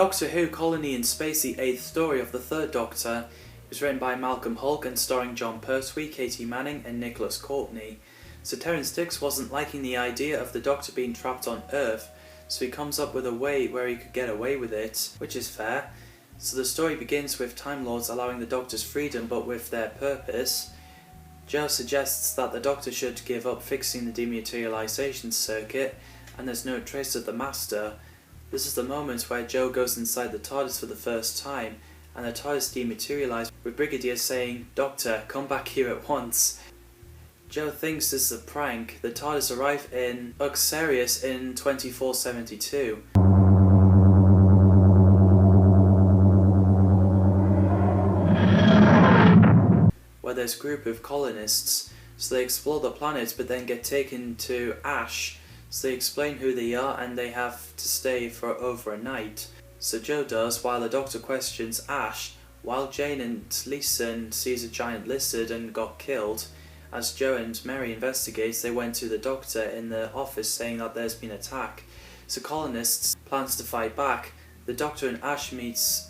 Doctor Who Colony in Space, the 8th story of the 3rd Doctor, is written by Malcolm Hulke and starring John Pertwee, Katie Manning and Nicholas Courtney. So Terrence Dicks wasn't liking the idea of the Doctor being trapped on Earth, so he comes up with a way where he could get away with it, which is fair. So the story begins with Time Lords allowing the Doctor's freedom but with their purpose. Joe suggests that the Doctor should give up fixing the dematerialization circuit, and there's no trace of the Master. This is the moment where Joe goes inside the TARDIS for the first time, and the TARDIS dematerializes, with Brigadier saying, "Doctor, come back here at once." Joe thinks this is a prank. The TARDIS arrive in Uxarius in 2472. Where there's a group of colonists, so they explore the planet but then get taken to Ash. So they explain who they are and they have to stay for over a night. So Joe does, while the Doctor questions Ash, while Jane and Leeson sees a giant lizard and got killed. As Joe and Mary investigate, they went to the Doctor in the office saying that there's been an attack. So colonists plans to fight back. The Doctor and Ash meets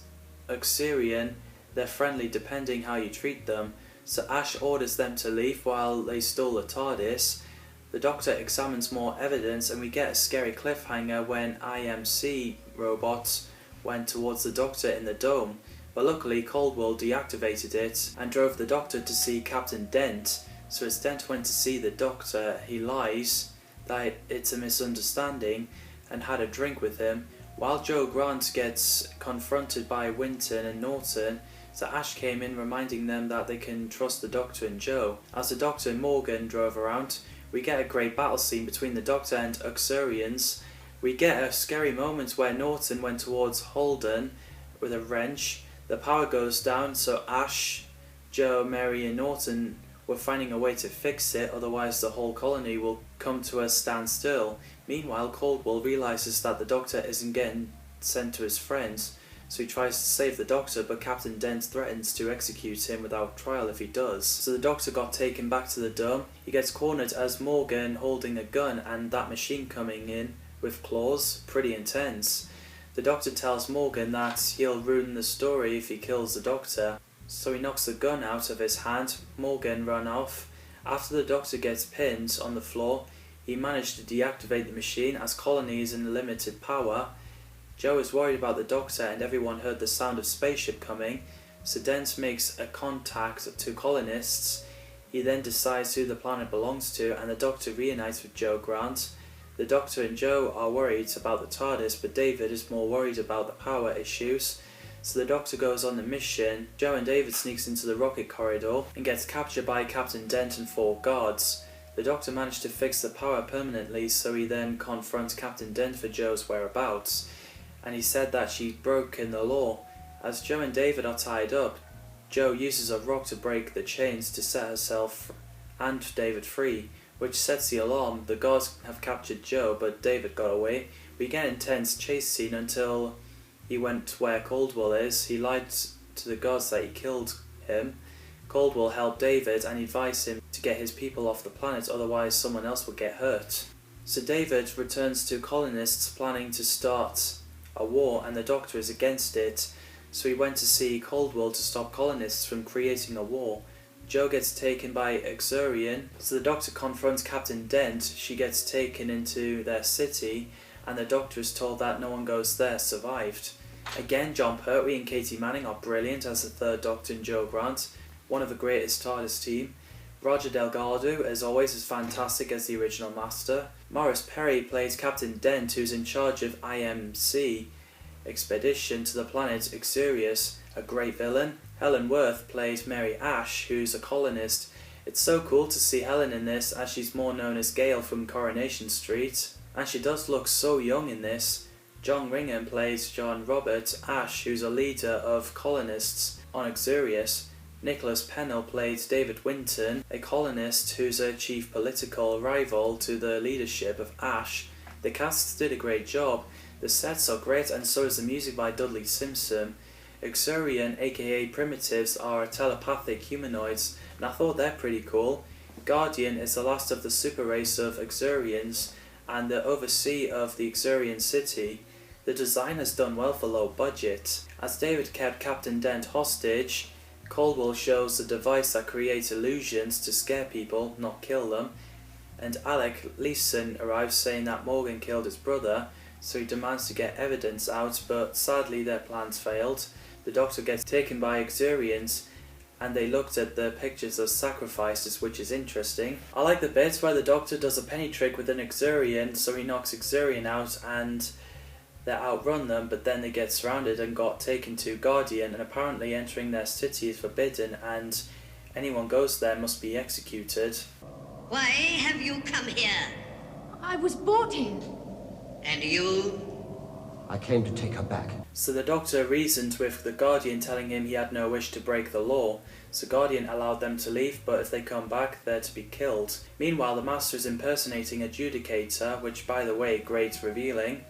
Uxarian. They're friendly depending how you treat them. So Ash orders them to leave while they stole the TARDIS. The Doctor examines more evidence and we get a scary cliffhanger when IMC robots went towards the Doctor in the dome, but luckily Caldwell deactivated it and drove the Doctor to see Captain Dent. So as Dent went to see the Doctor, he lies that it's a misunderstanding and had a drink with him, while Joe Grant gets confronted by Winton and Norton. So Ash came in reminding them that they can trust the Doctor and Joe. As the Doctor and Morgan drove around, we get a great battle scene between the Doctor and Uxarians. We get a scary moment where Norton went towards Holden with a wrench. The power goes down, so Ash, Joe, Mary and Norton were finding a way to fix it, otherwise the whole colony will come to a standstill. Meanwhile, Caldwell realises that the Doctor isn't getting sent to his friends, so he tries to save the Doctor, but Captain Dent threatens to execute him without trial if he does. So the Doctor got taken back to the dome. He gets cornered as Morgan holding a gun and that machine coming in with claws. Pretty intense. The Doctor tells Morgan that he'll ruin the story if he kills the Doctor, so he knocks the gun out of his hand. Morgan runs off. After the Doctor gets pinned on the floor, he managed to deactivate the machine as Colony is in limited power. Joe is worried about the Doctor and everyone heard the sound of spaceship coming, so Dent makes a contact to colonists. He then decides who the planet belongs to and the Doctor reunites with Joe Grant. The Doctor and Joe are worried about the TARDIS, but David is more worried about the power issues. So the Doctor goes on the mission. Joe and David sneaks into the rocket corridor and gets captured by Captain Dent and 4 guards. The Doctor managed to fix the power permanently, so he then confronts Captain Dent for Joe's whereabouts, and he said that she'd broken the law. As Joe and David are tied up, Joe uses a rock to break the chains to set herself and David free, which sets the alarm. The guards have captured Joe, but David got away. We get an intense chase scene until he went where Caldwell is. He lied to the guards that he killed him. Caldwell helped David and advised him to get his people off the planet, otherwise someone else would get hurt. So David returns to colonists planning to start a war, and the Doctor is against it, so he went to see Caldwell to stop colonists from creating a war. Joe gets taken by Uxarian, so the Doctor confronts Captain Dent. She gets taken into their city, and the Doctor is told that no one goes there survived. Again, John Pertwee and Katie Manning are brilliant as the 3rd Doctor and Joe Grant, one of the greatest TARDIS team. Roger Delgado, as always, is fantastic as the original Master. Maurice Perry plays Captain Dent, who's in charge of IMC expedition to the planet Uxarius, a great villain. Helen Worth plays Mary Ash, who's a colonist. It's so cool to see Helen in this, as she's more known as Gail from Coronation Street, and she does look so young in this. John Ringham plays John Robert Ash, who's a leader of colonists on Uxarius. Nicholas Pennell plays David Winton, a colonist who's a chief political rival to the leadership of Ash. The cast did a great job. The sets are great and so is the music by Dudley Simpson. Uxarian, aka Primitives, are telepathic humanoids, and I thought they're pretty cool. Guardian is the last of the super race of Uxarians and the overseer of the Uxarian city. The design has done well for low budget. As David kept Captain Dent hostage, Caldwell shows a device that creates illusions to scare people, not kill them, and Alec Leeson arrives saying that Morgan killed his brother, so he demands to get evidence out, but sadly their plans failed. The Doctor gets taken by Xurians, and they looked at the pictures of sacrifices, which is interesting. I like the bits where the Doctor does a penny trick with an Xurian, so he knocks Xurian out and they outrun them, but then they get surrounded and got taken to Guardian, and apparently entering their city is forbidden and anyone goes there must be executed. Why have you come here? I was brought here. And you? I came to take her back. So the Doctor reasoned with the Guardian, telling him he had no wish to break the law. So Guardian allowed them to leave, but if they come back, they're to be killed. Meanwhile, the Master is impersonating a Judicator, which, by the way, great revealing.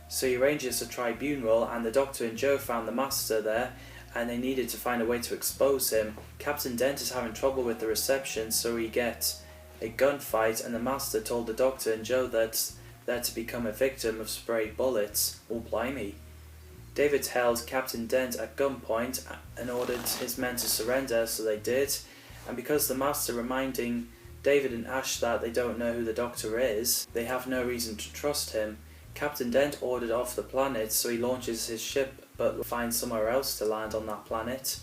So he arranges a tribunal, and the Doctor and Joe found the Master there, and they needed to find a way to expose him. Captain Dent is having trouble with the reception, so we get a gunfight, and the Master told the Doctor and Joe that they're to become a victim of spray bullets. Oh, blimey. David held Captain Dent at gunpoint and ordered his men to surrender, so they did. And because the Master reminding David and Ash that they don't know who the Doctor is, they have no reason to trust him. Captain Dent ordered off the planet, so he launches his ship but finds somewhere else to land on that planet.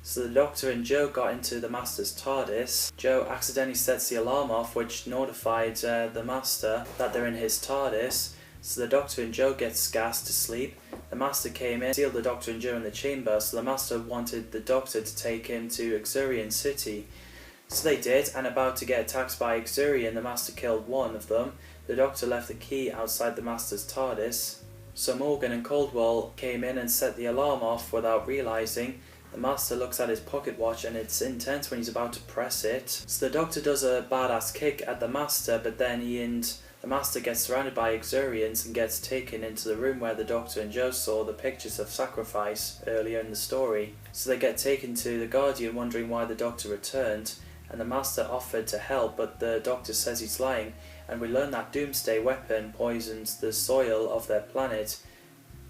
So the Doctor and Joe got into the Master's TARDIS. Joe accidentally sets the alarm off, which notified the Master that they're in his TARDIS. So the Doctor and Joe get gassed to sleep. The Master came in, sealed the Doctor and Joe in the chamber, so the Master wanted the Doctor to take him to Xurian City. So they did, and about to get attacked by Xurian, the Master killed one of them. The Doctor left the key outside the Master's TARDIS. So Morgan and Caldwell came in and set the alarm off without realising. The Master looks at his pocket watch and it's intense when he's about to press it. So the Doctor does a badass kick at the Master, but then he and the Master gets surrounded by Xurians and gets taken into the room where the Doctor and Joe saw the pictures of sacrifice earlier in the story. So they get taken to the Guardian, wondering why the Doctor returned, and the Master offered to help, but the Doctor says he's lying, and we learn that Doomsday weapon poisons the soil of their planet.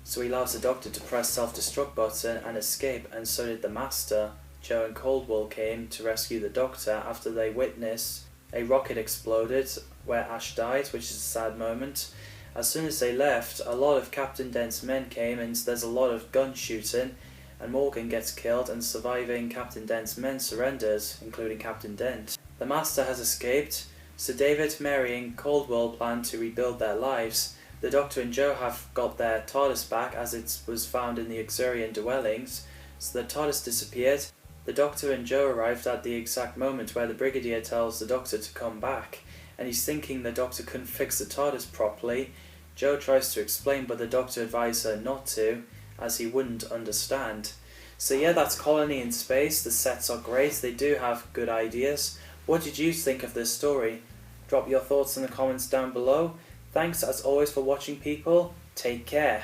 So he allows the Doctor to press self-destruct button and escape, and so did the Master. Joe and Caldwell came to rescue the Doctor after they witnessed a rocket exploded where Ash died, which is a sad moment. As soon as they left, a lot of Captain Dent's men came and there's a lot of gun shooting, and Morgan gets killed and surviving Captain Dent's men surrenders, including Captain Dent. The Master has escaped, so David, Mary and Caldwell plan to rebuild their lives. The Doctor and Joe have got their TARDIS back as it was found in the Xurian dwellings, so the TARDIS disappeared. The Doctor and Joe arrived at the exact moment where the Brigadier tells the Doctor to come back, and he's thinking the Doctor couldn't fix the TARDIS properly. Joe tries to explain, but the Doctor advised her not to, as he wouldn't understand. So yeah, that's Colony in Space. The sets are great, they do have good ideas. What did you think of this story? Drop your thoughts in the comments down below. Thanks as always for watching, people. Take care.